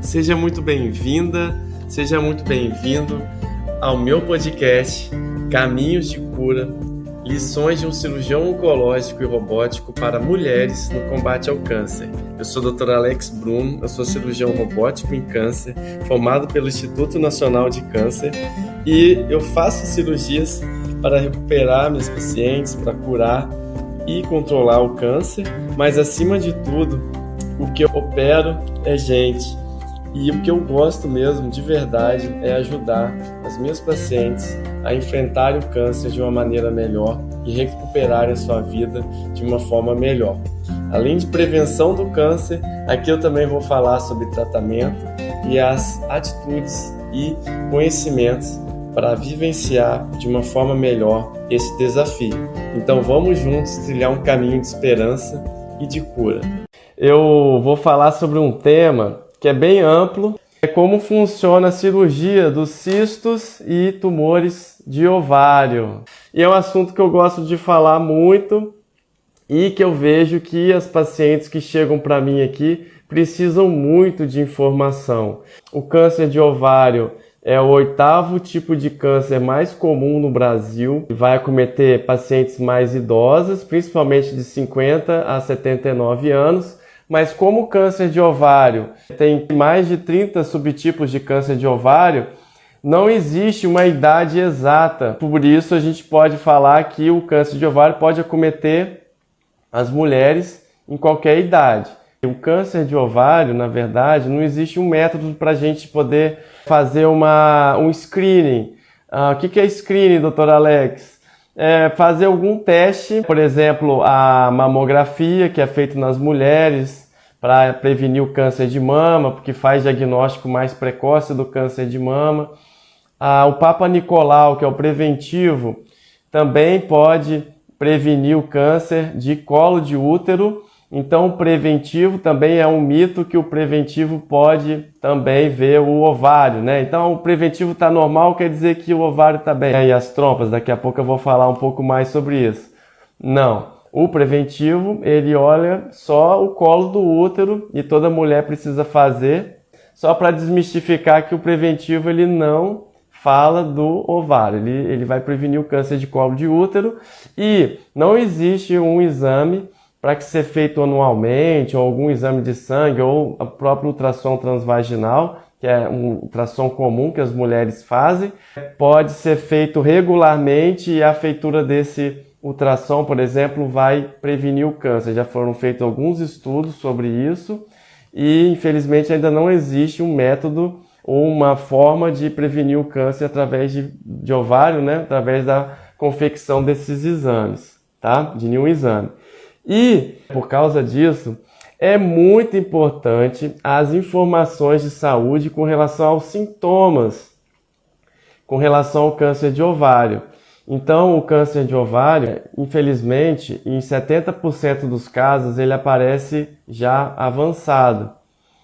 Seja muito bem-vinda, seja muito bem-vindo ao meu podcast Caminhos de Cura, lições de um cirurgião oncológico e robótico para mulheres no combate ao câncer. Eu sou o Dr. Alex Bruno, eu sou cirurgião robótico em câncer, formado pelo Instituto Nacional de Câncer, e eu faço cirurgias para recuperar meus pacientes, para curar e controlar o câncer, mas acima de tudo, o que eu opero é gente. E o que eu gosto mesmo, de verdade, é ajudar as minhas pacientes a enfrentarem o câncer de uma maneira melhor e recuperarem a sua vida de uma forma melhor. Além de prevenção do câncer, aqui eu também vou falar sobre tratamento e as atitudes e conhecimentos para vivenciar de uma forma melhor esse desafio. Então vamos juntos trilhar um caminho de esperança e de cura. Eu vou falar sobre um tema que é bem amplo, é como funciona a cirurgia dos cistos e tumores de ovário. E é um assunto que eu gosto de falar muito e que eu vejo que as pacientes que chegam para mim aqui precisam muito de informação. O câncer de ovário é o 8º tipo de câncer mais comum no Brasil. Vai acometer pacientes mais idosas, principalmente de 50 a 79 anos. Mas como o câncer de ovário tem mais de 30 subtipos de câncer de ovário, não existe uma idade exata. Por isso a gente pode falar que o câncer de ovário pode acometer as mulheres em qualquer idade. O câncer de ovário, na verdade, não existe um método para a gente poder fazer um screening. O que é screening, Dr. Alex? Fazer algum teste, por exemplo, a mamografia, que é feito nas mulheres para prevenir o câncer de mama, porque faz diagnóstico mais precoce do câncer de mama. O Papa Nicolau, que é o preventivo, também pode prevenir o câncer de colo de útero. Então, o preventivo também é um mito que o preventivo pode também ver o ovário, né? Então, o preventivo está normal, quer dizer que o ovário está bem. E as trompas, daqui a pouco eu vou falar um pouco mais sobre isso. Não, o preventivo, ele olha só o colo do útero e toda mulher precisa fazer, só para desmistificar que o preventivo ele não fala do ovário, ele vai prevenir o câncer de colo de útero e não existe um exame para que ser feito anualmente, ou algum exame de sangue, ou o próprio ultrassom transvaginal, que é um ultrassom comum que as mulheres fazem, pode ser feito regularmente e a feitura desse ultrassom, por exemplo, vai prevenir o câncer. Já foram feitos alguns estudos sobre isso e, infelizmente, ainda não existe um método ou uma forma de prevenir o câncer através de ovário, né? Através da confecção desses exames, tá? De nenhum exame. E, por causa disso, é muito importante as informações de saúde com relação aos sintomas, com relação ao câncer de ovário. Então, o câncer de ovário, infelizmente, em 70% dos casos, ele aparece já avançado.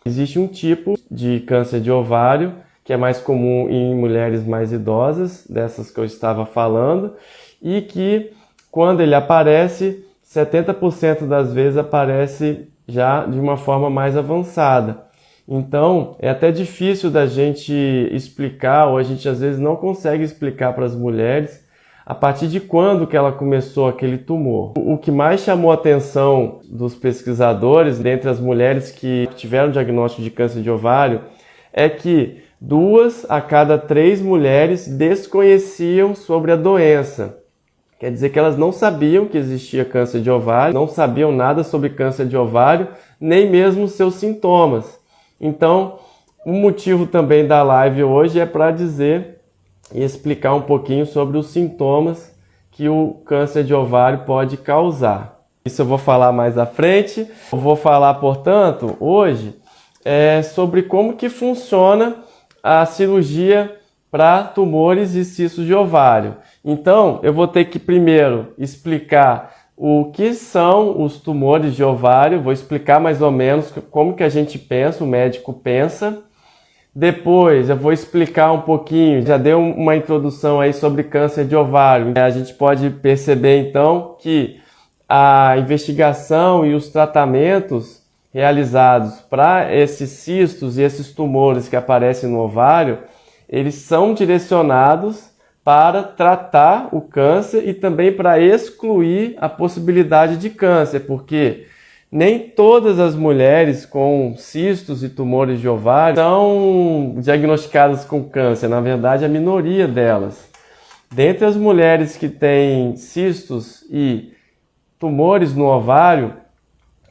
Existe um tipo de câncer de ovário, que é mais comum em mulheres mais idosas, dessas que eu estava falando, e que, quando ele aparece, 70% das vezes aparece já de uma forma mais avançada. Então, é até difícil da gente explicar, ou a gente às vezes não consegue explicar para as mulheres a partir de quando que ela começou aquele tumor. O que mais chamou a atenção dos pesquisadores, dentre as mulheres que tiveram diagnóstico de câncer de ovário, é que 2 a cada 3 mulheres desconheciam sobre a doença. Quer dizer que elas não sabiam que existia câncer de ovário, não sabiam nada sobre câncer de ovário, nem mesmo seus sintomas. Então, o motivo também da live hoje é para dizer e explicar um pouquinho sobre os sintomas que o câncer de ovário pode causar. Isso eu vou falar mais à frente. Eu vou falar, portanto, hoje sobre como que funciona a cirurgia para tumores e cistos de ovário. Então, eu vou ter que primeiro explicar o que são os tumores de ovário, vou explicar mais ou menos como que a gente pensa, o médico pensa. Depois eu vou explicar um pouquinho, já dei uma introdução aí sobre câncer de ovário. A gente pode perceber então que a investigação e os tratamentos realizados para esses cistos e esses tumores que aparecem no ovário, eles são direcionados para tratar o câncer e também para excluir a possibilidade de câncer, porque nem todas as mulheres com cistos e tumores de ovário são diagnosticadas com câncer, na verdade a minoria delas. Dentre as mulheres que têm cistos e tumores no ovário,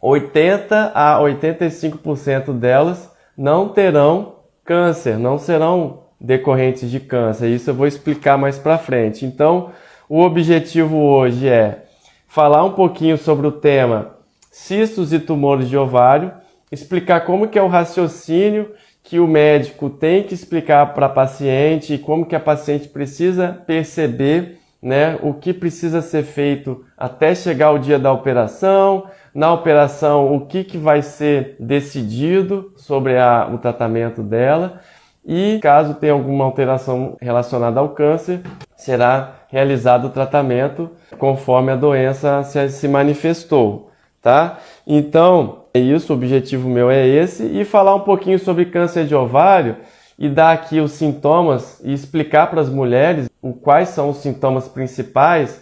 80 a 85% delas não terão câncer, não serão decorrentes de câncer. Isso eu vou explicar mais para frente. Então, o objetivo hoje é falar um pouquinho sobre o tema cistos e tumores de ovário, explicar como que é o raciocínio que o médico tem que explicar para a paciente e como que a paciente precisa perceber, né, o que precisa ser feito até chegar o dia da operação, na operação o que vai ser decidido sobre o tratamento dela e caso tenha alguma alteração relacionada ao câncer, será realizado o tratamento conforme a doença se manifestou, tá? Então, é isso, o objetivo meu é esse, e falar um pouquinho sobre câncer de ovário e dar aqui os sintomas e explicar para as mulheres quais são os sintomas principais,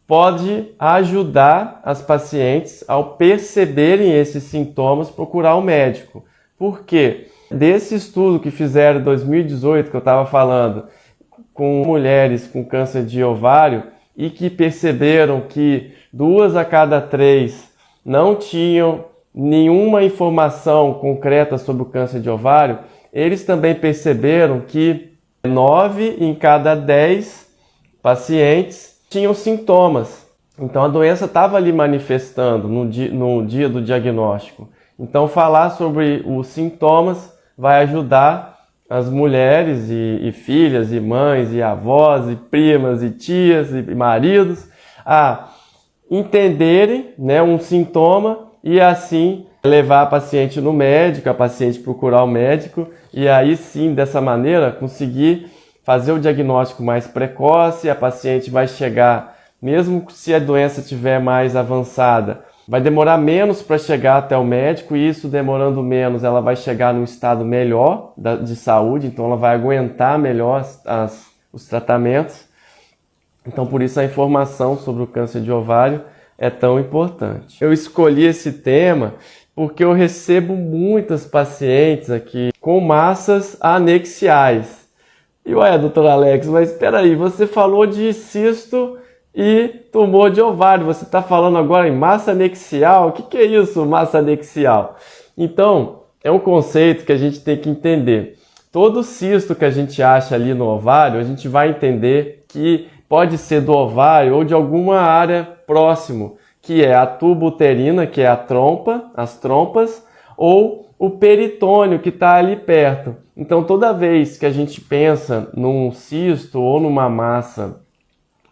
pode ajudar as pacientes ao perceberem esses sintomas, procurar o médico. Por quê? Desse estudo que fizeram em 2018, que eu estava falando, com mulheres com câncer de ovário e que perceberam que 2 a cada 3 não tinham nenhuma informação concreta sobre o câncer de ovário, eles também perceberam que 9 em cada 10 pacientes tinham sintomas. Então a doença estava ali manifestando no dia do diagnóstico. Então falar sobre os sintomas vai ajudar as mulheres e filhas e mães e avós e primas e tias e maridos a entenderem, né, um sintoma e assim levar a paciente no médico, a paciente procurar o médico e aí sim, dessa maneira, conseguir fazer o diagnóstico mais precoce. A paciente vai chegar, mesmo se a doença estiver mais avançada, vai demorar menos para chegar até o médico e isso demorando menos, ela vai chegar num estado melhor de saúde, então ela vai aguentar melhor os tratamentos. Então por isso a informação sobre o câncer de ovário é tão importante. Eu escolhi esse tema porque eu recebo muitas pacientes aqui com massas anexiais. E ué, doutor Alex, mas espera aí, você falou de cisto e tumor de ovário, você está falando agora em massa anexial? O que é isso, massa anexial? Então, é um conceito que a gente tem que entender. Todo cisto que a gente acha ali no ovário, a gente vai entender que pode ser do ovário ou de alguma área próximo, que é a tuba uterina, que é a trompa, as trompas, ou o peritônio, que está ali perto. Então, toda vez que a gente pensa num cisto ou numa massa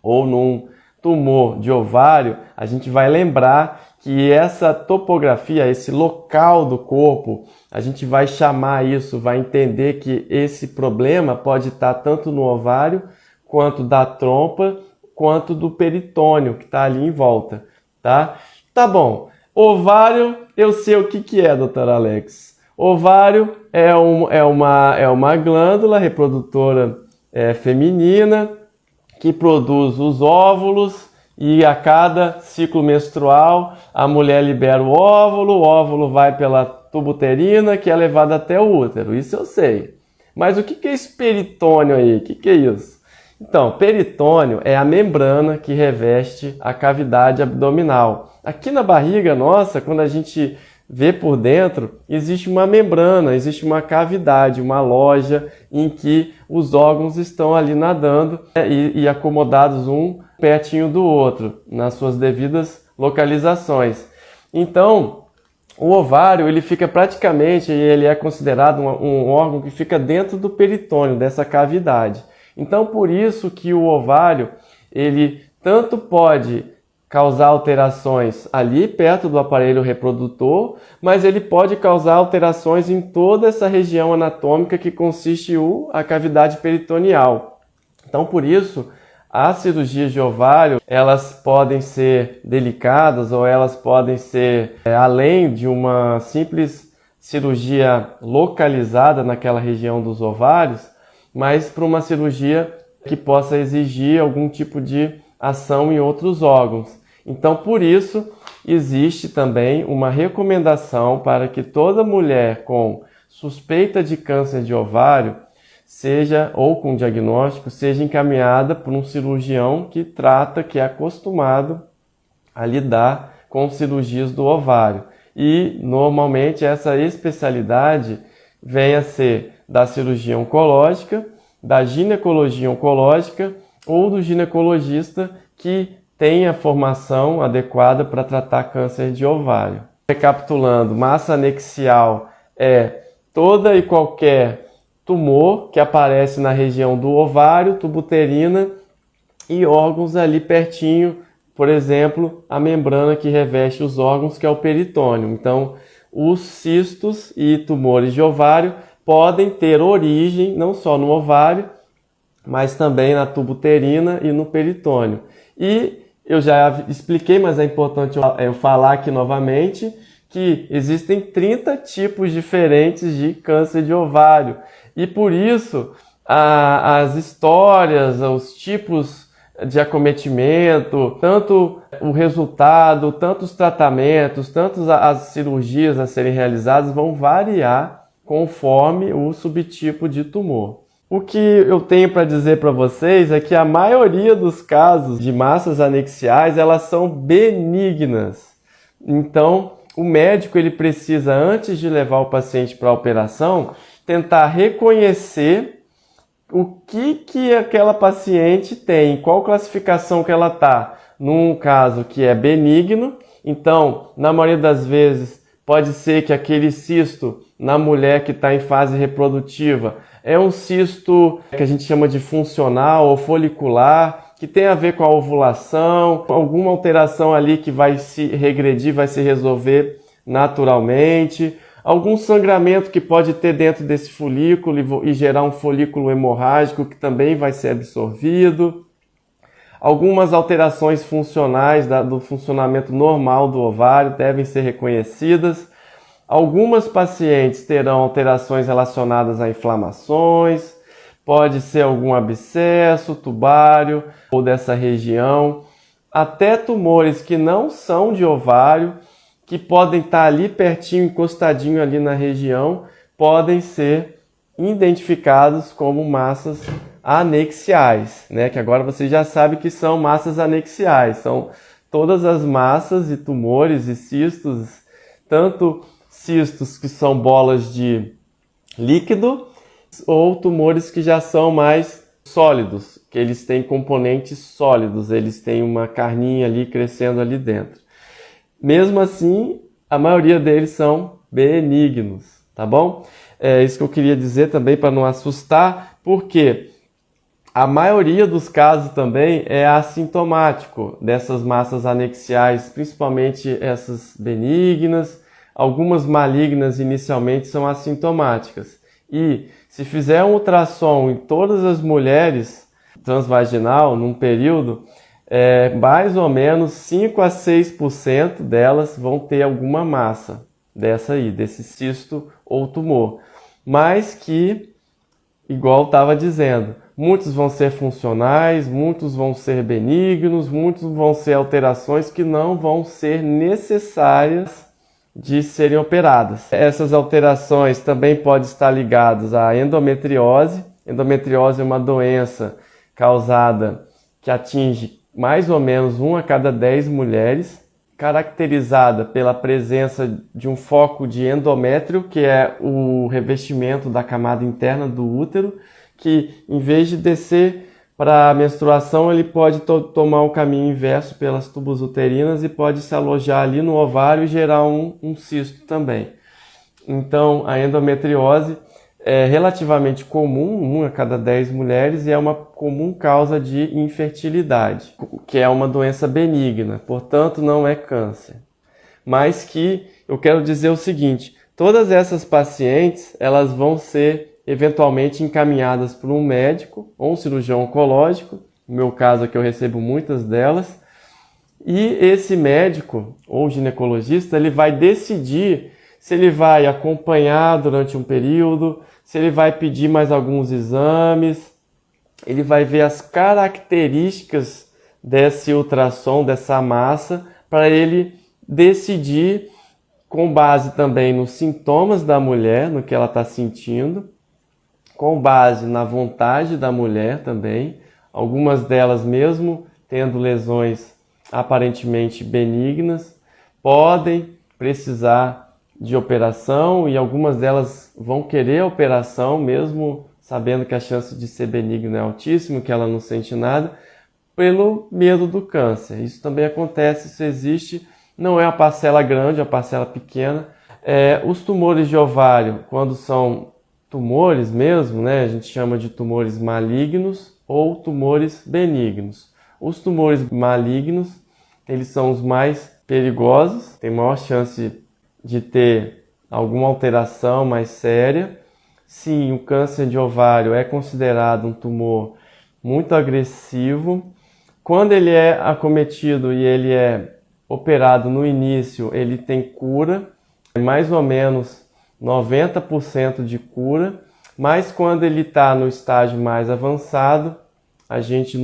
ou num tumor de ovário, a gente vai lembrar que essa topografia, esse local do corpo, a gente vai chamar isso, vai entender que esse problema pode estar tanto no ovário, quanto da trompa, quanto do peritônio, que está ali em volta, tá? Tá bom. Ovário, eu sei o que é, doutor Alex. Ovário é uma glândula reprodutora feminina, que produz os óvulos e a cada ciclo menstrual a mulher libera o óvulo vai pela tuba uterina que é levado até o útero, isso eu sei. Mas o que é esse peritônio aí? O que é isso? Então, peritônio é a membrana que reveste a cavidade abdominal. Aqui na barriga nossa, quando a gente vê por dentro, existe uma membrana, existe uma cavidade, uma loja em que os órgãos estão ali nadando, né, e acomodados um pertinho do outro, nas suas devidas localizações. Então, o ovário, ele fica praticamente, ele é considerado um órgão que fica dentro do peritônio, dessa cavidade. Então, por isso que o ovário, ele tanto pode causar alterações ali perto do aparelho reprodutor, mas ele pode causar alterações em toda essa região anatômica que consiste a cavidade peritoneal. Então, por isso, As cirurgias de ovário, elas podem ser delicadas ou elas podem ser além de uma simples cirurgia localizada naquela região dos ovários, mas para uma cirurgia que possa exigir algum tipo de ação em outros órgãos. Então, por isso, existe também uma recomendação para que toda mulher com suspeita de câncer de ovário seja, ou com diagnóstico, seja encaminhada por um cirurgião que trata, que é acostumado a lidar com cirurgias do ovário. E, normalmente, essa especialidade vem a ser da cirurgia oncológica, da ginecologia oncológica ou do ginecologista que tem a formação adequada para tratar câncer de ovário. Recapitulando, massa anexial é toda e qualquer tumor que aparece na região do ovário, tubuterina e órgãos ali pertinho, por exemplo, a membrana que reveste os órgãos, que é o peritônio. Então, os cistos e tumores de ovário podem ter origem não só no ovário, mas também na tubuterina e no peritônio. E eu já expliquei, mas é importante eu falar aqui novamente, que existem 30 tipos diferentes de câncer de ovário. E por isso, as histórias, os tipos de acometimento, tanto o resultado, tanto os tratamentos, tanto as cirurgias a serem realizadas vão variar conforme o subtipo de tumor. O que eu tenho para dizer para vocês é que a maioria dos casos de massas anexiais, elas são benignas. Então, o médico ele precisa, antes de levar o paciente para a operação, tentar reconhecer o que aquela paciente tem, qual classificação que ela está. Num caso que é benigno, então, na maioria das vezes, pode ser que aquele cisto na mulher que está em fase reprodutiva é um cisto que a gente chama de funcional ou folicular, que tem a ver com a ovulação, alguma alteração ali que vai se regredir, vai se resolver naturalmente, algum sangramento que pode ter dentro desse folículo e gerar um folículo hemorrágico que também vai ser absorvido, algumas alterações funcionais do funcionamento normal do ovário devem ser reconhecidas. Algumas pacientes terão alterações relacionadas a inflamações, pode ser algum abscesso tubário ou dessa região, até tumores que não são de ovário, que podem estar ali pertinho, encostadinho ali na região, podem ser identificados como massas anexiais, né? Que agora você já sabe que são massas anexiais, são todas as massas e tumores e cistos, tanto cistos que são bolas de líquido ou tumores que já são mais sólidos, que eles têm componentes sólidos, eles têm uma carninha ali crescendo ali dentro. Mesmo assim, a maioria deles são benignos, tá bom? É isso que eu queria dizer também para não assustar, porque a maioria dos casos também é assintomático dessas massas anexiais, principalmente essas benignas. Algumas malignas inicialmente são assintomáticas. E se fizer um ultrassom em todas as mulheres transvaginal num período, mais ou menos 5 a 6% delas vão ter alguma massa desse cisto ou tumor. Mas que, igual estava dizendo, muitos vão ser funcionais, muitos vão ser benignos, muitos vão ser alterações que não vão ser necessárias de serem operadas. Essas alterações também podem estar ligadas à endometriose. Endometriose é uma doença causada que atinge mais ou menos 1 a cada 10 mulheres, caracterizada pela presença de um foco de endométrio, que é o revestimento da camada interna do útero, que em vez de descer para a menstruação, ele pode tomar um caminho inverso pelas tubas uterinas e pode se alojar ali no ovário e gerar um cisto também. Então, a endometriose é relativamente comum, 1 a cada 10 mulheres, e é uma comum causa de infertilidade, que é uma doença benigna, portanto não é câncer. Mas que eu quero dizer o seguinte, todas essas pacientes, elas vão ser eventualmente encaminhadas por um médico ou um cirurgião oncológico No meu caso aqui eu recebo muitas delas. E esse médico ou ginecologista, ele vai decidir se ele vai acompanhar durante um período, se ele vai pedir mais alguns exames, ele vai ver as características desse ultrassom, dessa massa, para ele decidir, com base também nos sintomas da mulher, no que ela está sentindo, com base na vontade da mulher também, algumas delas mesmo tendo lesões aparentemente benignas, podem precisar de operação e algumas delas vão querer a operação, mesmo sabendo que a chance de ser benigna é altíssima, que ela não sente nada, pelo medo do câncer. Isso também acontece, isso existe, não é a parcela grande, é a parcela pequena. Os tumores de ovário, quando são tumores mesmo, né, a gente chama de tumores malignos ou tumores benignos. Os tumores malignos, eles são os mais perigosos, tem maior chance de ter alguma alteração mais séria. Sim, o câncer de ovário é considerado um tumor muito agressivo. Quando ele é acometido e ele é operado no início, ele tem cura, mais ou menos 90% de cura, mas quando ele está no estágio mais avançado, a gente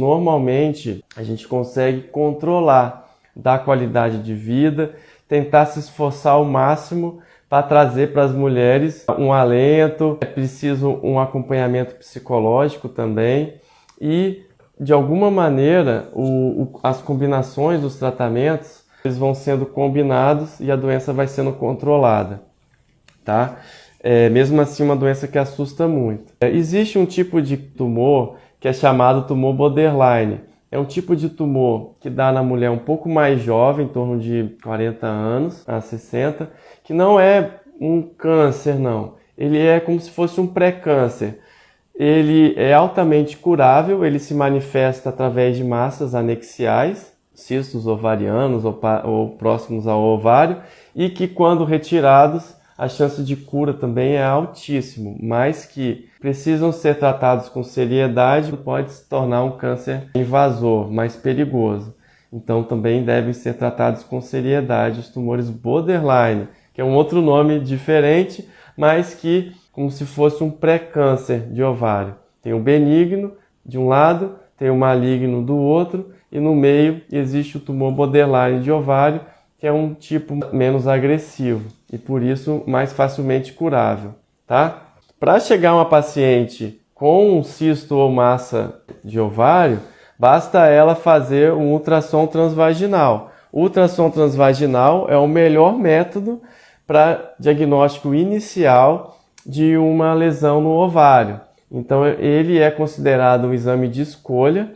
consegue controlar, dar qualidade de vida, tentar se esforçar ao máximo para trazer para as mulheres um alento. É preciso um acompanhamento psicológico também e, de alguma maneira, as combinações dos tratamentos eles vão sendo combinados e a doença vai sendo controlada, tá? Mesmo assim, uma doença que assusta muito. Existe um tipo de tumor que é chamado tumor borderline. É um tipo de tumor que dá na mulher um pouco mais jovem, em torno de 40 anos a 60, que não é um câncer, não. Ele é como se fosse um pré-câncer. Ele é altamente curável, ele se manifesta através de massas anexiais, cistos ovarianos ou próximos ao ovário, e que quando retirados, a chance de cura também é altíssimo, mas que precisam ser tratados com seriedade, pode se tornar um câncer invasor, mais perigoso. Então também devem ser tratados com seriedade os tumores borderline, que é um outro nome diferente, mas que como se fosse um pré-câncer de ovário. Tem o benigno de um lado, tem o maligno do outro, e no meio existe o tumor borderline de ovário, que é um tipo menos agressivo e por isso mais facilmente curável, tá? Para chegar uma paciente com um cisto ou massa de ovário, basta ela fazer um ultrassom transvaginal. O ultrassom transvaginal é o melhor método para diagnóstico inicial de uma lesão no ovário. Então ele é considerado um exame de escolha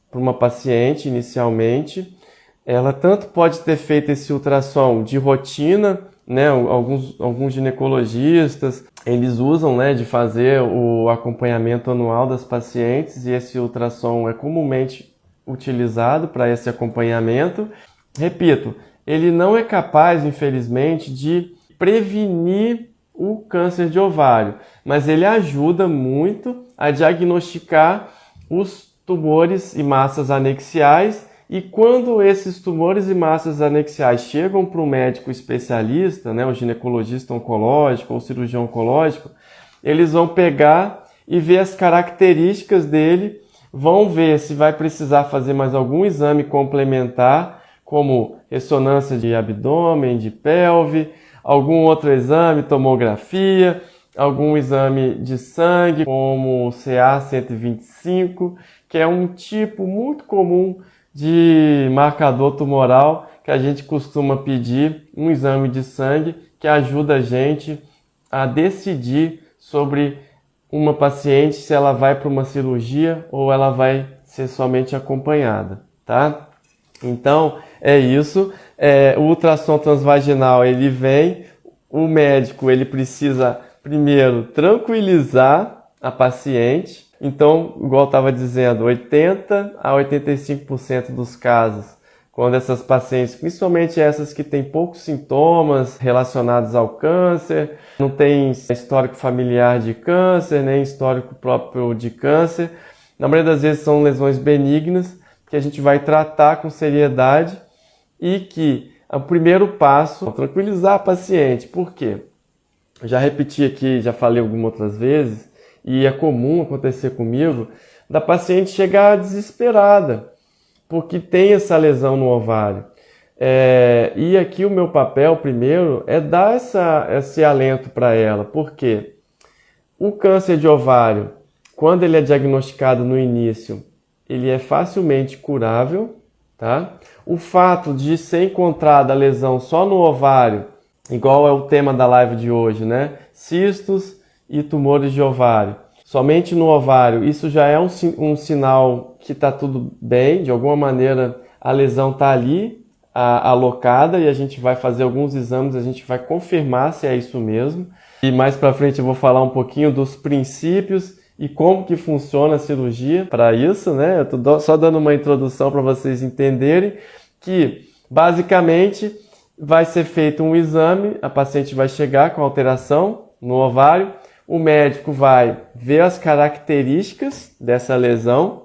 para uma paciente inicialmente. Ela tanto pode ter feito esse ultrassom de rotina, né? Alguns ginecologistas, eles usam, né, de fazer o acompanhamento anual das pacientes e esse ultrassom é comumente utilizado para esse acompanhamento. Repito, ele não é capaz, infelizmente, de prevenir o câncer de ovário, mas ele ajuda muito a diagnosticar os tumores e massas anexiais. E quando esses tumores e massas anexiais chegam para um médico especialista, né, o ginecologista oncológico ou cirurgião oncológico, eles vão pegar e ver as características dele, vão ver se vai precisar fazer mais algum exame complementar, como ressonância de abdômen, de pelve, algum outro exame, tomografia, algum exame de sangue, como o CA-125, que é um tipo muito comum de marcador tumoral que a gente costuma pedir, um exame de sangue que ajuda a gente a decidir sobre uma paciente se ela vai para uma cirurgia ou ela vai ser somente acompanhada, tá? Então é isso. O ultrassom transvaginal ele vem, o médico ele precisa primeiro tranquilizar a paciente. Então, igual eu estava dizendo, 80 a 85% dos casos, quando essas pacientes, principalmente essas que têm poucos sintomas relacionados ao câncer, não tem histórico familiar de câncer, nem histórico próprio de câncer, Na maioria das vezes são lesões benignas que a gente vai tratar com seriedade e que o primeiro passo é tranquilizar a paciente. Por quê? Eu já repeti aqui, já falei algumas outras vezes, e é comum acontecer comigo, da paciente chegar desesperada, porque tem essa lesão no ovário. E aqui o meu papel primeiro é dar esse alento para ela, porque o câncer de ovário, quando ele é diagnosticado no início, ele é facilmente curável, tá? O fato de ser encontrada a lesão só no ovário, igual é o tema da live de hoje, né? Cistos e tumores de ovário. Somente no ovário, isso já é um sinal que está tudo bem, de alguma maneira a lesão está ali, alocada, e a gente vai fazer alguns exames, a gente vai confirmar se é isso mesmo. E mais para frente eu vou falar um pouquinho dos princípios e como que funciona a cirurgia para isso, né? Eu estou só dando uma introdução para vocês entenderem que, basicamente, vai ser feito um exame, a paciente vai chegar com alteração no ovário, o médico vai ver as características dessa lesão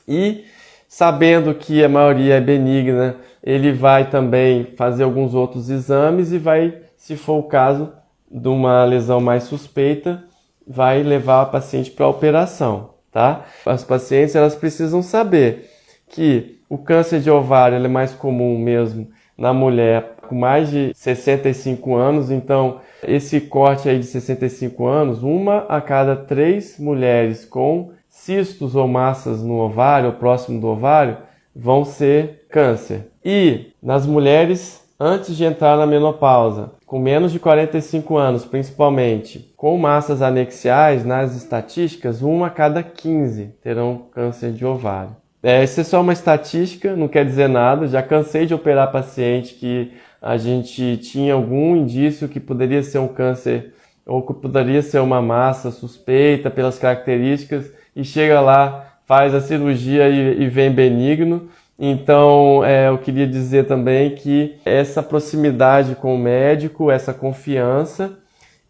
e, sabendo que a maioria é benigna, ele vai também fazer alguns outros exames e vai, se for o caso de uma lesão mais suspeita, vai levar a paciente para a operação, tá? As pacientes, elas precisam saber que o câncer de ovário é mais comum mesmo na mulher com mais de 65 anos, então esse corte aí de 65 anos, 1 a cada 3 mulheres com cistos ou massas no ovário ou próximo do ovário vão ser câncer. E nas mulheres antes de entrar na menopausa, com menos de 45 anos principalmente, com massas anexiais, nas estatísticas, 1 a cada 15 terão câncer de ovário. Isso é só uma estatística, não quer dizer nada. Já cansei de operar paciente que a gente tinha algum indício que poderia ser um câncer ou que poderia ser uma massa suspeita pelas características e chega lá, faz a cirurgia e vem benigno. Então, eu queria dizer também que essa proximidade com o médico, essa confiança,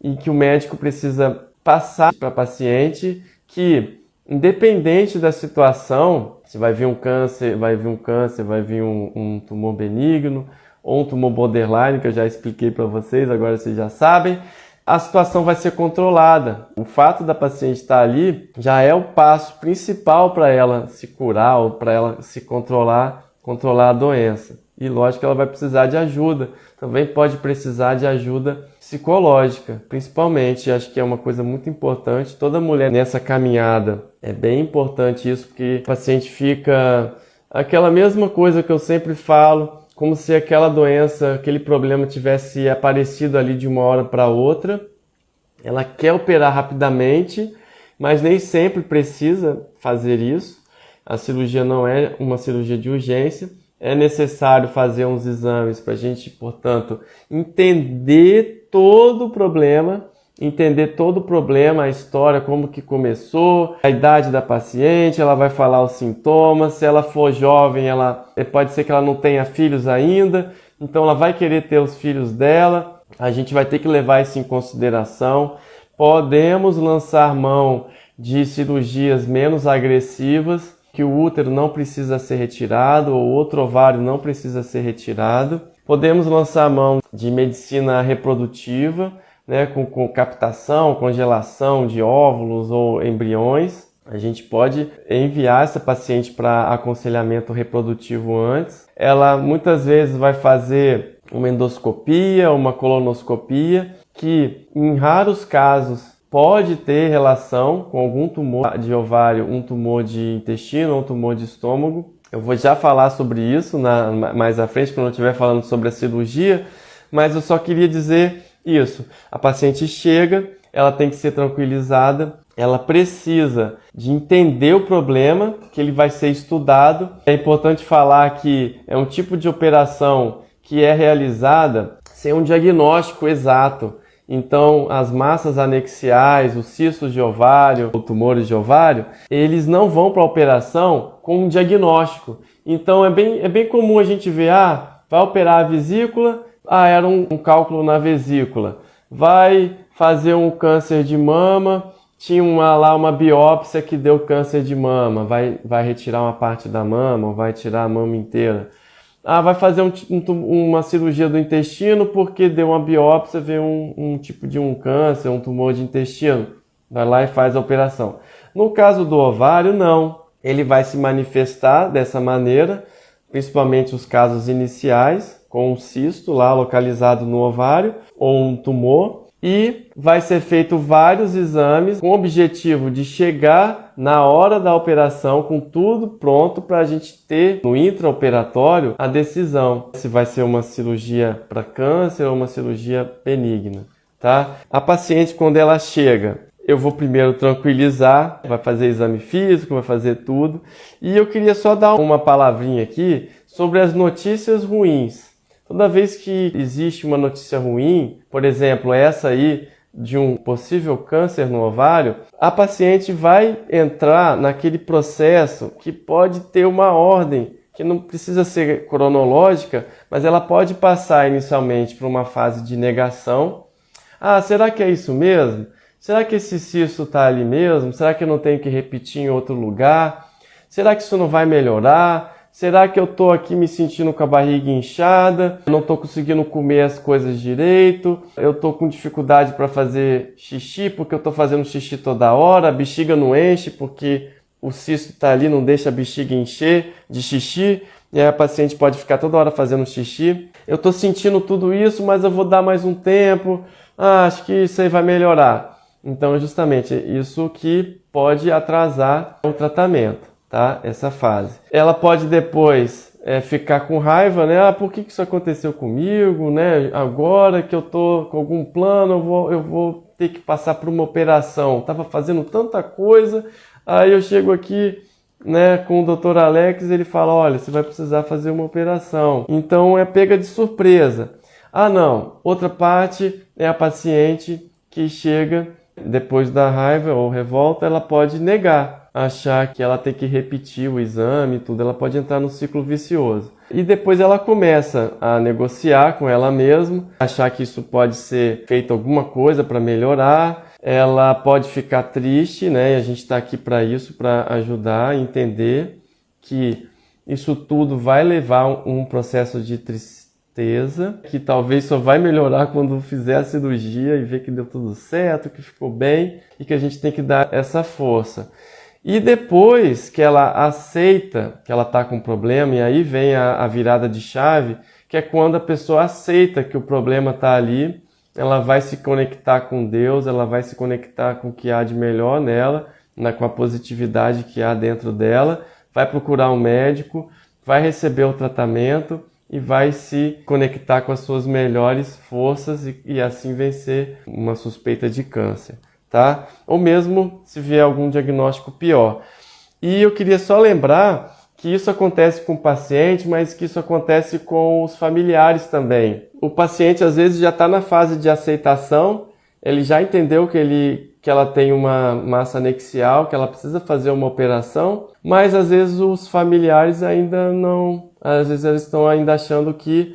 em que o médico precisa passar para a paciente que, independente da situação, se vai vir um câncer, vai vir um tumor benigno ou um tumor borderline, que eu já expliquei para vocês, agora vocês já sabem, a situação vai ser controlada. O fato da paciente estar ali já é o passo principal para ela se curar ou para ela se controlar a doença. E lógico que ela vai precisar de ajuda. Também pode precisar de ajuda psicológica, principalmente. Acho que é uma coisa muito importante. Toda mulher nessa caminhada, é bem importante isso, porque o paciente fica aquela mesma coisa que eu sempre falo, como se aquela doença, aquele problema tivesse aparecido ali de uma hora para outra. Ela quer operar rapidamente, mas nem sempre precisa fazer isso. A cirurgia não é uma cirurgia de urgência. É necessário fazer uns exames para a gente, portanto, entender todo o problema, a história, como que começou, a idade da paciente, ela vai falar os sintomas. Se ela for jovem, pode ser que ela não tenha filhos ainda, então ela vai querer ter os filhos dela. A gente vai ter que levar isso em consideração. Podemos lançar mão de cirurgias menos agressivas, que o útero não precisa ser retirado ou outro ovário não precisa ser retirado. Podemos lançar mão de medicina reprodutiva, né, com captação, congelação de óvulos ou embriões. A gente pode enviar essa paciente para aconselhamento reprodutivo antes. Ela muitas vezes vai fazer uma endoscopia, uma colonoscopia, que em raros casos pode ter relação com algum tumor de ovário, um tumor de intestino ou um tumor de estômago. Eu vou já falar sobre isso mais à frente, quando eu estiver falando sobre a cirurgia, mas eu só queria dizer isso. A paciente chega, ela tem que ser tranquilizada, ela precisa de entender o problema, que ele vai ser estudado. É importante falar que é um tipo de operação que é realizada sem um diagnóstico exato. Então, as massas anexiais, os cistos de ovário, ou tumores de ovário, eles não vão para a operação com um diagnóstico. Então, é bem comum a gente ver, vai operar a vesícula, era um cálculo na vesícula. Vai fazer um câncer de mama, tinha uma biópsia que deu câncer de mama, vai retirar uma parte da mama, ou vai tirar a mama inteira. Vai fazer uma cirurgia do intestino porque deu uma biópsia, veio um tipo de um câncer, um tumor de intestino. Vai lá e faz a operação. No caso do ovário, não. Ele vai se manifestar dessa maneira, principalmente os casos iniciais, com um cisto lá localizado no ovário, ou um tumor, e vai ser feito vários exames com o objetivo de chegar na hora da operação com tudo pronto para a gente ter no intraoperatório a decisão se vai ser uma cirurgia para câncer ou uma cirurgia benigna, tá? A paciente, quando ela chega, eu vou primeiro tranquilizar, vai fazer exame físico, vai fazer tudo, e eu queria só dar uma palavrinha aqui sobre as notícias ruins. Toda vez que existe uma notícia ruim, por exemplo, essa aí de um possível câncer no ovário, a paciente vai entrar naquele processo que pode ter uma ordem, que não precisa ser cronológica, mas ela pode passar inicialmente por uma fase de negação. Será que é isso mesmo? Será que esse cisto está ali mesmo? Será que eu não tenho que repetir em outro lugar? Será que isso não vai melhorar? Será que eu estou aqui me sentindo com a barriga inchada? Não estou conseguindo comer as coisas direito? Eu estou com dificuldade para fazer xixi porque eu estou fazendo xixi toda hora? A bexiga não enche porque o cisto está ali, não deixa a bexiga encher de xixi? E aí a paciente pode ficar toda hora fazendo xixi. Eu estou sentindo tudo isso, mas eu vou dar mais um tempo. Acho que isso aí vai melhorar. Então, é justamente isso que pode atrasar o tratamento. Tá? Essa fase. Ela pode depois ficar com raiva, né? Por que isso aconteceu comigo, né? Agora que eu tô com algum plano, eu vou ter que passar por uma operação. Tava fazendo tanta coisa, aí eu chego aqui, né, com o Dr. Alex, ele fala, olha, você vai precisar fazer uma operação. Então é pega de surpresa. Não. Outra parte é a paciente que chega depois da raiva ou revolta, ela pode negar, achar que ela tem que repetir o exame e tudo, ela pode entrar no ciclo vicioso. E depois ela começa a negociar com ela mesma, achar que isso pode ser feito alguma coisa para melhorar, ela pode ficar triste, né? E a gente está aqui para isso, para ajudar a entender que isso tudo vai levar um processo de tristeza, que talvez só vai melhorar quando fizer a cirurgia e ver que deu tudo certo, que ficou bem e que a gente tem que dar essa força. E depois que ela aceita que ela está com problema, e aí vem a virada de chave, que é quando a pessoa aceita que o problema está ali, ela vai se conectar com Deus, ela vai se conectar com o que há de melhor nela, com a positividade que há dentro dela, vai procurar um médico, vai receber o tratamento e vai se conectar com as suas melhores forças e assim vencer uma suspeita de câncer, tá? Ou mesmo se vier algum diagnóstico pior. E eu queria só lembrar que isso acontece com o paciente, mas que isso acontece com os familiares também. O paciente às vezes já está na fase de aceitação, ele já entendeu que ela tem uma massa anexial, que ela precisa fazer uma operação, mas às vezes os familiares ainda não... Às vezes eles estão ainda achando que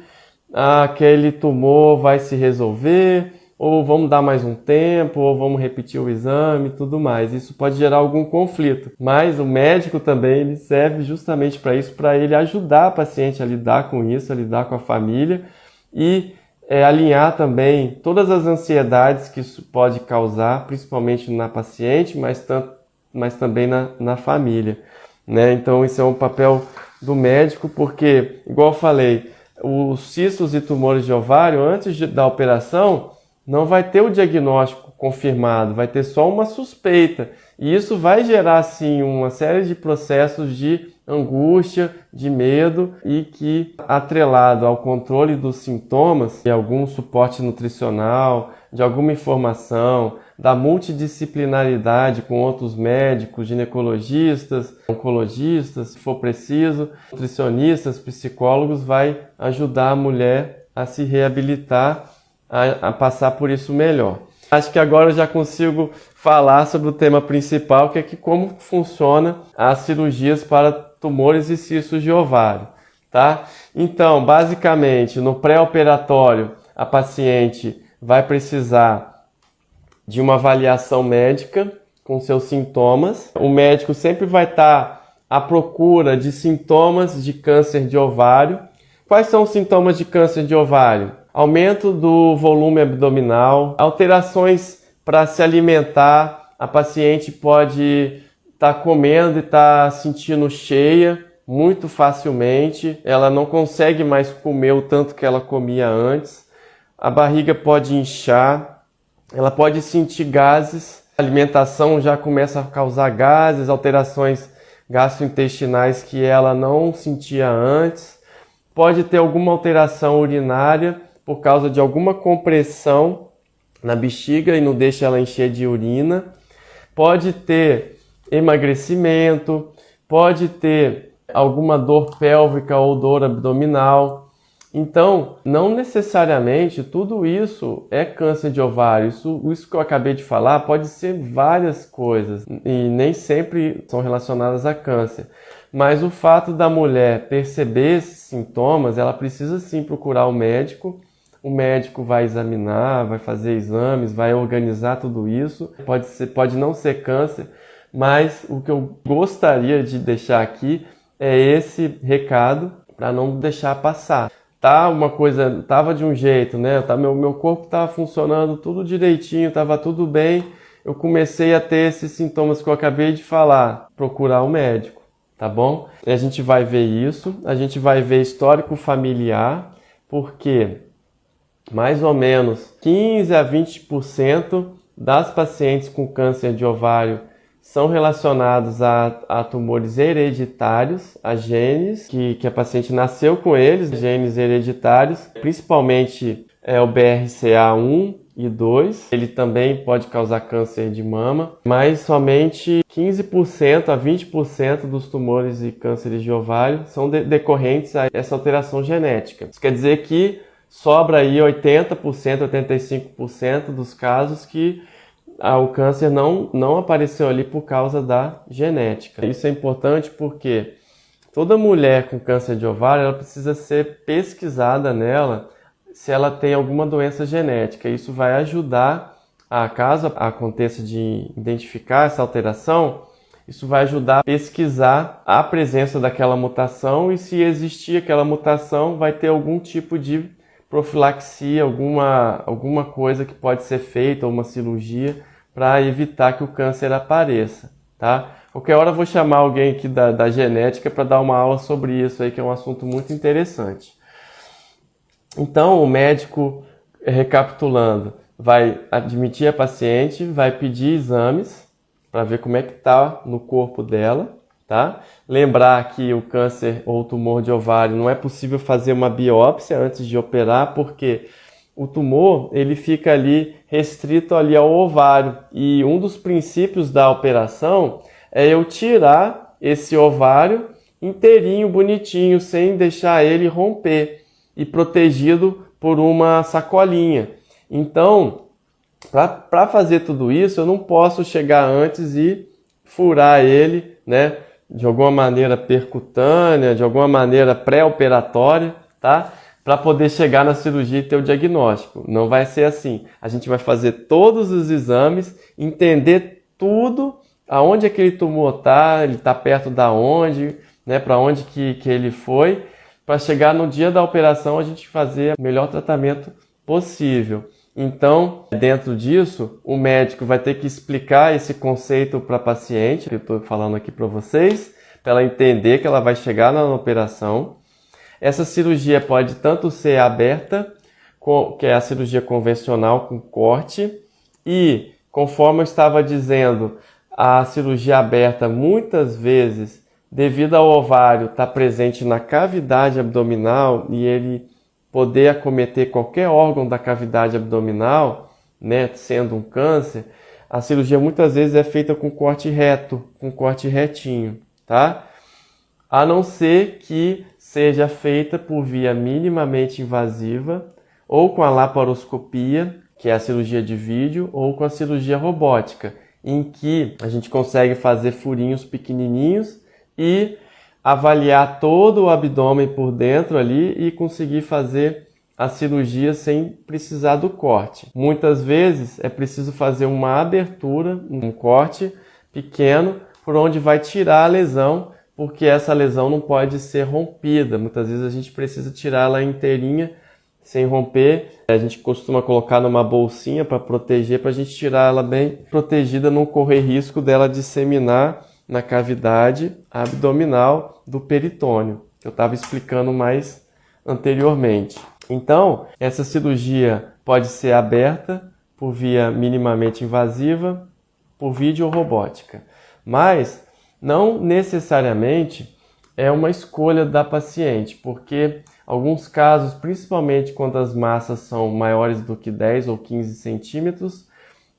aquele tumor vai se resolver, ou vamos dar mais um tempo, ou vamos repetir o exame e tudo mais. Isso pode gerar algum conflito. Mas o médico também ele serve justamente para isso, para ele ajudar a paciente a lidar com isso, a lidar com a família e alinhar também todas as ansiedades que isso pode causar, principalmente na paciente, mas também na família, né? Então isso é um papel do médico, porque, igual eu falei, os cistos e tumores de ovário, antes da operação, não vai ter o diagnóstico confirmado, vai ter só uma suspeita. E isso vai gerar, sim, uma série de processos de angústia, de medo e que, atrelado ao controle dos sintomas, de algum suporte nutricional, de alguma informação, da multidisciplinaridade com outros médicos, ginecologistas, oncologistas, se for preciso, nutricionistas, psicólogos, vai ajudar a mulher a se reabilitar, a passar por isso melhor. Acho que agora eu já consigo falar sobre o tema principal, que é como funciona as cirurgias para tumores e cistos de ovário, tá? Então, basicamente, no pré-operatório, a paciente vai precisar de uma avaliação médica, com seus sintomas. O médico sempre vai estar à procura de sintomas de câncer de ovário. Quais são os sintomas de câncer de ovário? Aumento do volume abdominal, alterações para se alimentar. A paciente pode estar comendo e estar sentindo cheia muito facilmente. Ela não consegue mais comer o tanto que ela comia antes. A barriga pode inchar. Ela pode sentir gases. A alimentação já começa a causar gases, alterações gastrointestinais que ela não sentia antes. Pode ter alguma alteração urinária por causa de alguma compressão na bexiga e não deixa ela encher de urina. Pode ter emagrecimento, pode ter alguma dor pélvica ou dor abdominal. Então, não necessariamente tudo isso é câncer de ovário. Isso que eu acabei de falar pode ser várias coisas e nem sempre são relacionadas a câncer. Mas o fato da mulher perceber esses sintomas, ela precisa sim procurar o médico. O médico vai examinar, vai fazer exames, vai organizar tudo isso. Pode não ser câncer, mas o que eu gostaria de deixar aqui é esse recado para não deixar passar. Uma coisa tava de um jeito, né? Meu corpo estava funcionando tudo direitinho, estava tudo bem. Eu comecei a ter esses sintomas que eu acabei de falar. Procurar o médico, tá bom? E a gente vai ver isso, a gente vai ver histórico familiar, porque mais ou menos 15 a 20% das pacientes com câncer de ovário são relacionados a tumores hereditários, a genes, que a paciente nasceu com eles, genes hereditários, principalmente o BRCA1 e 2. Ele também pode causar câncer de mama, mas somente 15% a 20% dos tumores e cânceres de ovário são decorrentes a essa alteração genética. Isso quer dizer que sobra aí 80%, 85% dos casos que o câncer não apareceu ali por causa da genética. Isso é importante porque toda mulher com câncer de ovário ela precisa ser pesquisada nela se ela tem alguma doença genética. Isso vai ajudar, caso aconteça de identificar essa alteração, isso vai ajudar a pesquisar a presença daquela mutação e se existir aquela mutação vai ter algum tipo de profilaxia, alguma coisa que pode ser feita, ou uma cirurgia, para evitar que o câncer apareça, tá? Qualquer hora eu vou chamar alguém aqui da genética para dar uma aula sobre isso aí, que é um assunto muito interessante. Então, o médico, recapitulando, vai admitir a paciente, vai pedir exames para ver como é que está no corpo dela, tá? Lembrar que o câncer ou tumor de ovário não é possível fazer uma biópsia antes de operar, porque o tumor ele fica ali restrito ali ao ovário. E um dos princípios da operação é eu tirar esse ovário inteirinho, bonitinho, sem deixar ele romper e protegido por uma sacolinha. Então, para fazer tudo isso, eu não posso chegar antes e furar ele, né? De alguma maneira percutânea, de alguma maneira pré-operatória, tá? Para poder chegar na cirurgia e ter o diagnóstico. Não vai ser assim. A gente vai fazer todos os exames, entender tudo, aonde aquele tumor está, ele está perto da onde, né? Para onde que ele foi, para chegar no dia da operação a gente fazer o melhor tratamento possível. Então, dentro disso, o médico vai ter que explicar esse conceito para a paciente, que eu estou falando aqui para vocês, para ela entender que ela vai chegar na operação. Essa cirurgia pode tanto ser aberta, que é a cirurgia convencional com corte, e, conforme eu estava dizendo, a cirurgia aberta muitas vezes, devido ao ovário estar presente na cavidade abdominal e ele poder acometer qualquer órgão da cavidade abdominal, né, sendo um câncer, a cirurgia muitas vezes é feita com corte reto, com corte retinho, tá? A não ser que seja feita por via minimamente invasiva, ou com a laparoscopia, que é a cirurgia de vídeo, ou com a cirurgia robótica, em que a gente consegue fazer furinhos pequenininhos e avaliar todo o abdômen por dentro ali e conseguir fazer a cirurgia sem precisar do corte. Muitas vezes é preciso fazer uma abertura, um corte pequeno, por onde vai tirar a lesão, porque essa lesão não pode ser rompida. Muitas vezes a gente precisa tirar ela inteirinha, sem romper. A gente costuma colocar numa bolsinha para proteger, para a gente tirar ela bem protegida, não correr risco dela disseminar na cavidade abdominal do peritônio, que eu estava explicando mais anteriormente. Então, essa cirurgia pode ser aberta por via minimamente invasiva, por videorobótica, mas não necessariamente é uma escolha da paciente, porque alguns casos, principalmente quando as massas são maiores do que 10 ou 15 centímetros,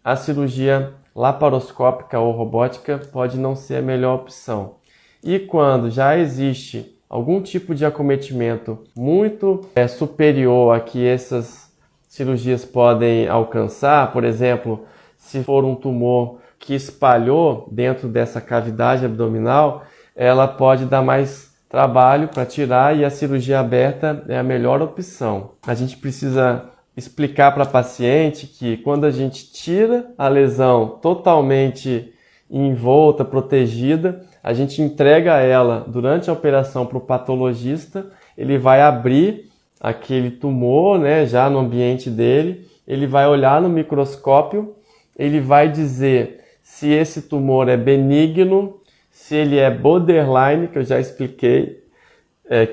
a cirurgia laparoscópica ou robótica pode não ser a melhor opção. E quando já existe algum tipo de acometimento muito superior a que essas cirurgias podem alcançar, por exemplo, se for um tumor que espalhou dentro dessa cavidade abdominal, ela pode dar mais trabalho para tirar e a cirurgia aberta é a melhor opção. A gente precisa explicar para a paciente que quando a gente tira a lesão totalmente envolta, protegida, a gente entrega ela durante a operação para o patologista, ele vai abrir aquele tumor, né, já no ambiente dele, ele vai olhar no microscópio, ele vai dizer se esse tumor é benigno, se ele é borderline, que eu já expliquei,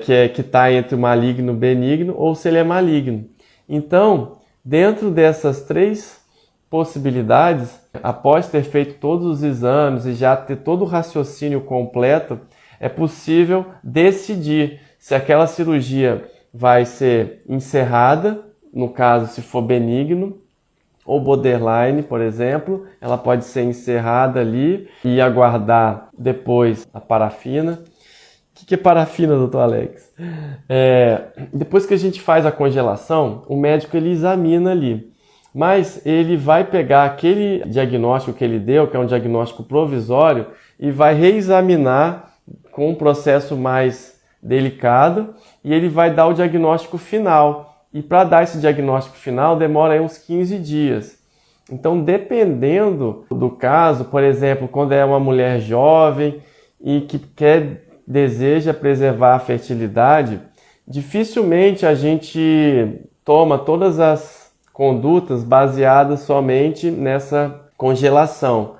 que está entre o maligno e o benigno, ou se ele é maligno. Então, dentro dessas três possibilidades, após ter feito todos os exames e já ter todo o raciocínio completo, é possível decidir se aquela cirurgia vai ser encerrada, no caso se for benigno, ou borderline, por exemplo, ela pode ser encerrada ali e aguardar depois a parafina. O que é parafina, doutor Alex? Depois que a gente faz a congelação, o médico ele examina ali, mas ele vai pegar aquele diagnóstico que ele deu, que é um diagnóstico provisório, e vai reexaminar com um processo mais delicado, e ele vai dar o diagnóstico final. E para dar esse diagnóstico final demora aí uns 15 dias. Então, dependendo do caso, por exemplo, quando é uma mulher jovem e que deseja preservar a fertilidade, dificilmente a gente toma todas as condutas baseadas somente nessa congelação.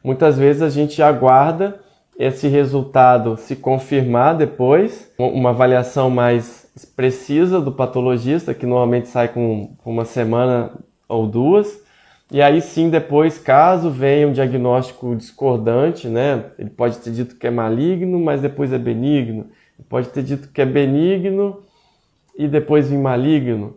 Muitas vezes a gente aguarda esse resultado se confirmar depois, uma avaliação mais precisa do patologista, que normalmente sai com uma semana ou duas, e aí sim depois, caso venha um diagnóstico discordante, né, ele pode ter dito que é maligno, mas depois é benigno, ele pode ter dito que é benigno e depois vir maligno.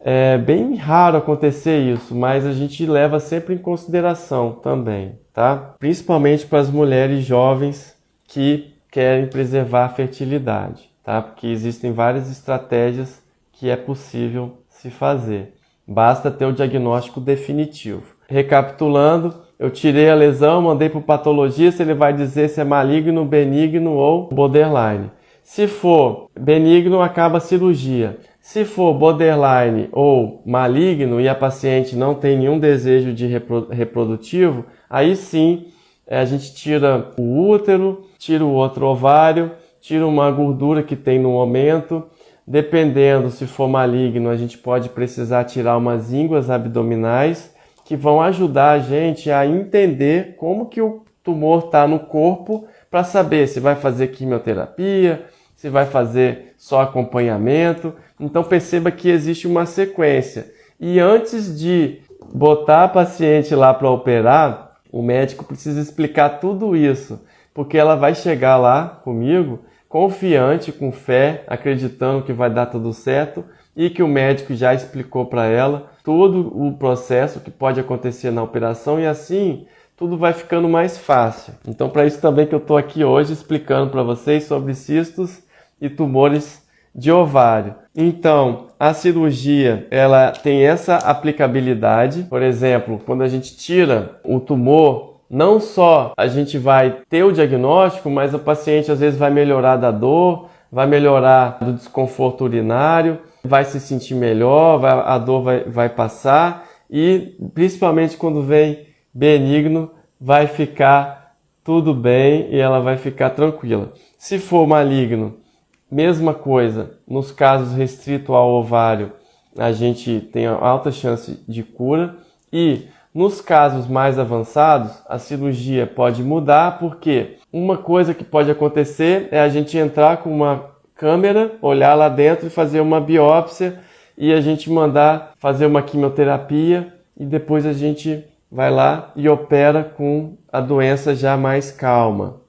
É bem raro acontecer isso, mas a gente leva sempre em consideração também, tá? Principalmente para as mulheres jovens que querem preservar a fertilidade, tá? Porque existem várias estratégias que é possível se fazer. Basta ter o diagnóstico definitivo. Recapitulando, eu tirei a lesão, mandei para o patologista, ele vai dizer se é maligno, benigno ou borderline. Se for benigno, acaba a cirurgia. Se for borderline ou maligno e a paciente não tem nenhum desejo de reprodutivo, aí sim a gente tira o útero, tira o outro ovário, tira uma gordura que tem no momento. Dependendo se for maligno, a gente pode precisar tirar umas ínguas abdominais que vão ajudar a gente a entender como que o tumor está no corpo para saber se vai fazer quimioterapia, se vai fazer só acompanhamento. Então perceba que existe uma sequência. E antes de botar a paciente lá para operar, o médico precisa explicar tudo isso, porque ela vai chegar lá comigo confiante, com fé, acreditando que vai dar tudo certo e que o médico já explicou para ela todo o processo que pode acontecer na operação e assim tudo vai ficando mais fácil. Então, para isso também que eu estou aqui hoje explicando para vocês sobre cistos e tumores de ovário. Então, a cirurgia, ela tem essa aplicabilidade. Por exemplo, quando a gente tira o tumor, não só a gente vai ter o diagnóstico, mas o paciente às vezes vai melhorar da dor, vai melhorar do desconforto urinário. vai se sentir melhor, a dor vai passar e principalmente quando vem benigno vai ficar tudo bem e ela vai ficar tranquila. Se for maligno, mesma coisa, nos casos restritos ao ovário, a gente tem alta chance de cura e nos casos mais avançados, a cirurgia pode mudar porque uma coisa que pode acontecer é a gente entrar com uma câmera, olhar lá dentro e fazer uma biópsia e a gente mandar fazer uma quimioterapia e depois a gente vai lá e opera com a doença já mais calma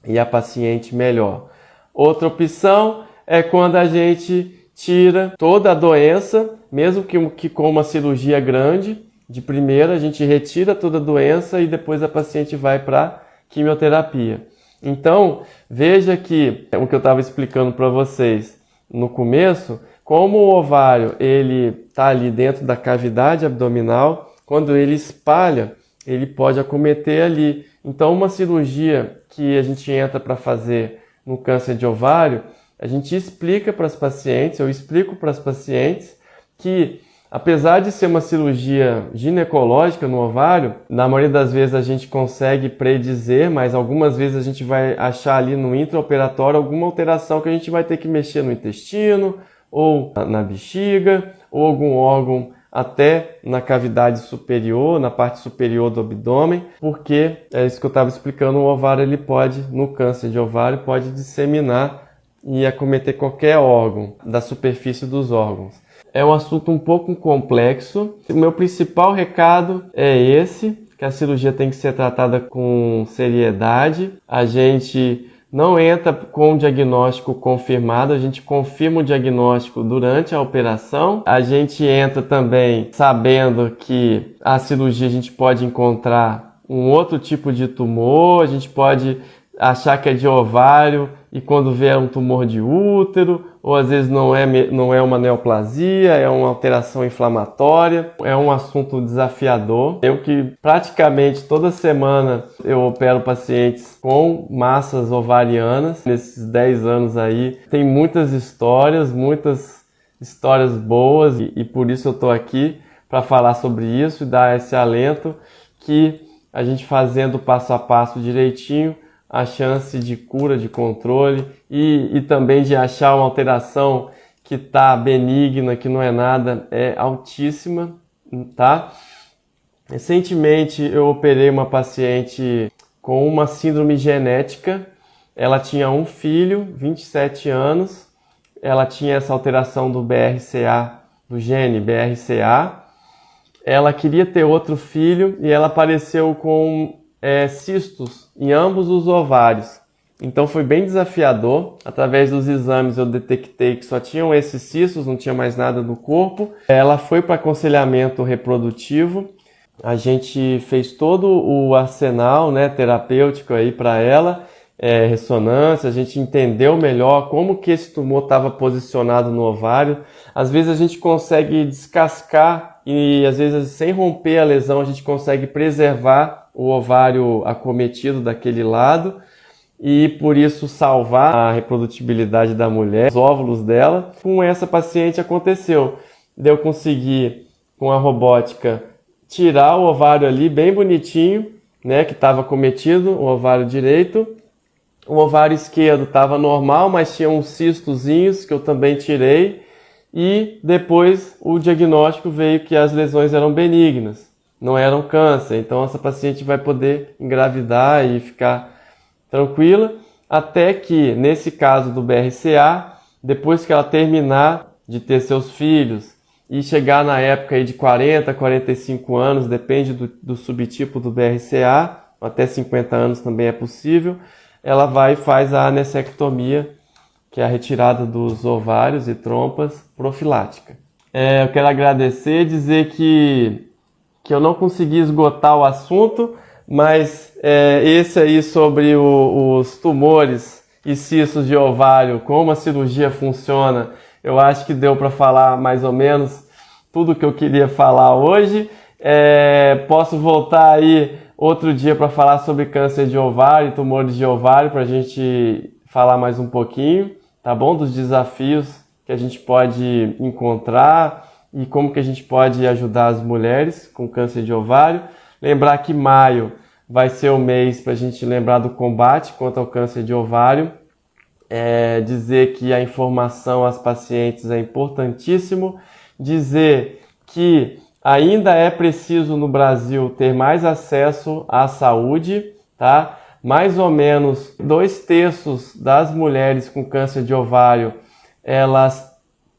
e a paciente melhor. Outra opção é quando a gente tira toda a doença, mesmo que com uma cirurgia grande, de primeira a gente retira toda a doença e depois a paciente vai para quimioterapia. Então, veja que o que eu estava explicando para vocês no começo, como o ovário ele está ali dentro da cavidade abdominal, quando ele espalha, ele pode acometer ali. Então, uma cirurgia que a gente entra para fazer no câncer de ovário, a gente explica para as pacientes, eu explico para as pacientes que apesar de ser uma cirurgia ginecológica no ovário, na maioria das vezes a gente consegue predizer, mas algumas vezes a gente vai achar ali no intraoperatório alguma alteração que a gente vai ter que mexer no intestino, ou na bexiga, ou algum órgão até na cavidade superior, na parte superior do abdômen, porque é isso que eu estava explicando, o ovário ele pode, no câncer de ovário, pode disseminar e acometer qualquer órgão da superfície dos órgãos. É um assunto um pouco complexo. O meu principal recado é esse, que a cirurgia tem que ser tratada com seriedade. A gente não entra com um diagnóstico confirmado, a gente confirma o diagnóstico durante a operação. A gente entra também sabendo que a cirurgia a gente pode encontrar um outro tipo de tumor, a gente pode achar que é de ovário e quando vê é um tumor de útero, ou às vezes não é uma neoplasia, é uma alteração inflamatória. É um assunto desafiador. Eu que praticamente toda semana eu opero pacientes com massas ovarianas. Nesses 10 anos aí tem muitas histórias boas e por isso eu estou aqui para falar sobre isso e dar esse alento que a gente fazendo passo a passo direitinho, a chance de cura, de controle e também de achar uma alteração que está benigna, que não é nada, é altíssima, tá? Recentemente eu operei uma paciente com uma síndrome genética. Ela tinha um filho, 27 anos, ela tinha essa alteração do BRCA, do gene BRCA. Ela queria ter outro filho e ela apareceu com cistos em ambos os ovários. Então foi bem desafiador. Através dos exames eu detectei que só tinham esses cistos, não tinha mais nada no corpo. Ela foi para aconselhamento reprodutivo. A gente fez todo o arsenal, terapêutico aí para ela, ressonância, a gente entendeu melhor como que esse tumor estava posicionado no ovário. Às vezes a gente consegue descascar e às vezes sem romper a lesão a gente consegue preservar o ovário acometido daquele lado e por isso salvar a reprodutibilidade da mulher, os óvulos dela. Com essa paciente aconteceu, eu consegui com a robótica tirar o ovário ali bem bonitinho, que estava acometido, o ovário direito. O ovário esquerdo estava normal, mas tinha uns cistozinhos que eu também tirei e depois o diagnóstico veio que as lesões eram benignas. Não eram câncer, então essa paciente vai poder engravidar e ficar tranquila, até que, nesse caso do BRCA, depois que ela terminar de ter seus filhos e chegar na época aí de 40, 45 anos, depende do subtipo do BRCA, até 50 anos também é possível, ela vai e faz a anessectomia, que é a retirada dos ovários e trompas profilática. Eu quero agradecer e dizer que eu não consegui esgotar o assunto, mas esse aí sobre os tumores e cistos de ovário, como a cirurgia funciona, eu acho que deu para falar mais ou menos tudo que eu queria falar hoje. Posso voltar aí outro dia para falar sobre câncer de ovário e tumores de ovário, para a gente falar mais um pouquinho, tá bom? Dos desafios que a gente pode encontrar e como que a gente pode ajudar as mulheres com câncer de ovário. Lembrar que maio vai ser o mês para a gente lembrar do combate contra o câncer de ovário. Dizer que a informação às pacientes é importantíssimo. Dizer que ainda é preciso no Brasil ter mais acesso à saúde, tá? Mais ou menos 2/3 das mulheres com câncer de ovário, elas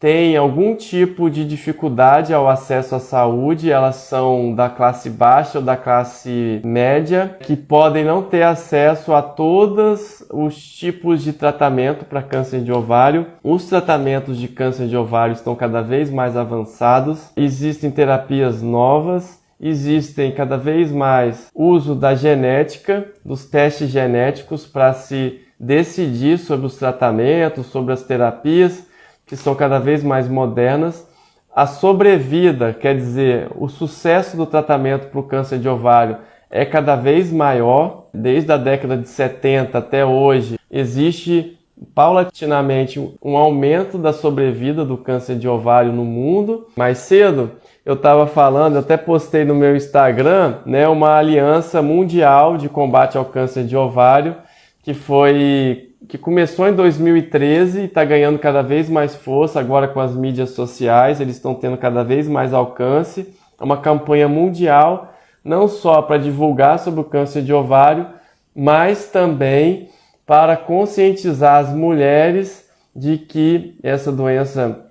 têm algum tipo de dificuldade ao acesso à saúde, elas são da classe baixa ou da classe média, que podem não ter acesso a todos os tipos de tratamento para câncer de ovário. Os tratamentos de câncer de ovário estão cada vez mais avançados, existem terapias novas, existem cada vez mais uso da genética, dos testes genéticos para se decidir sobre os tratamentos, sobre as terapias, que são cada vez mais modernas. A sobrevida, quer dizer, o sucesso do tratamento para o câncer de ovário é cada vez maior. Desde a década de 70 até hoje, existe paulatinamente um aumento da sobrevida do câncer de ovário no mundo. Mais cedo, eu estava falando, eu até postei no meu Instagram, uma aliança mundial de combate ao câncer de ovário, que começou em 2013 e está ganhando cada vez mais força agora com as mídias sociais, eles estão tendo cada vez mais alcance. É uma campanha mundial, não só para divulgar sobre o câncer de ovário, mas também para conscientizar as mulheres de que essa doença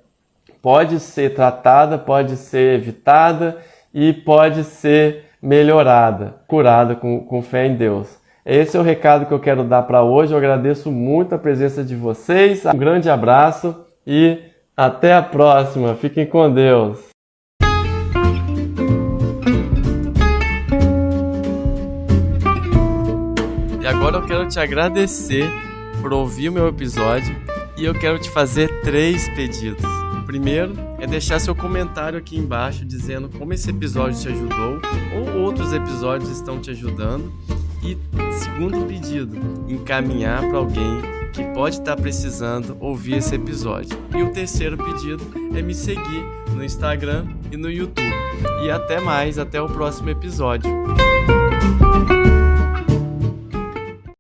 pode ser tratada, pode ser evitada e pode ser melhorada, curada com fé em Deus. Esse é o recado que eu quero dar para hoje. Eu agradeço muito a presença de vocês. Um grande abraço e até a próxima. Fiquem com Deus. E agora eu quero te agradecer por ouvir o meu episódio e eu quero te fazer 3 pedidos. O primeiro é deixar seu comentário aqui embaixo dizendo como esse episódio te ajudou ou outros episódios estão te ajudando. E segundo pedido, encaminhar para alguém que pode estar precisando ouvir esse episódio. E o terceiro pedido é me seguir no Instagram e no YouTube. E até mais, até o próximo episódio.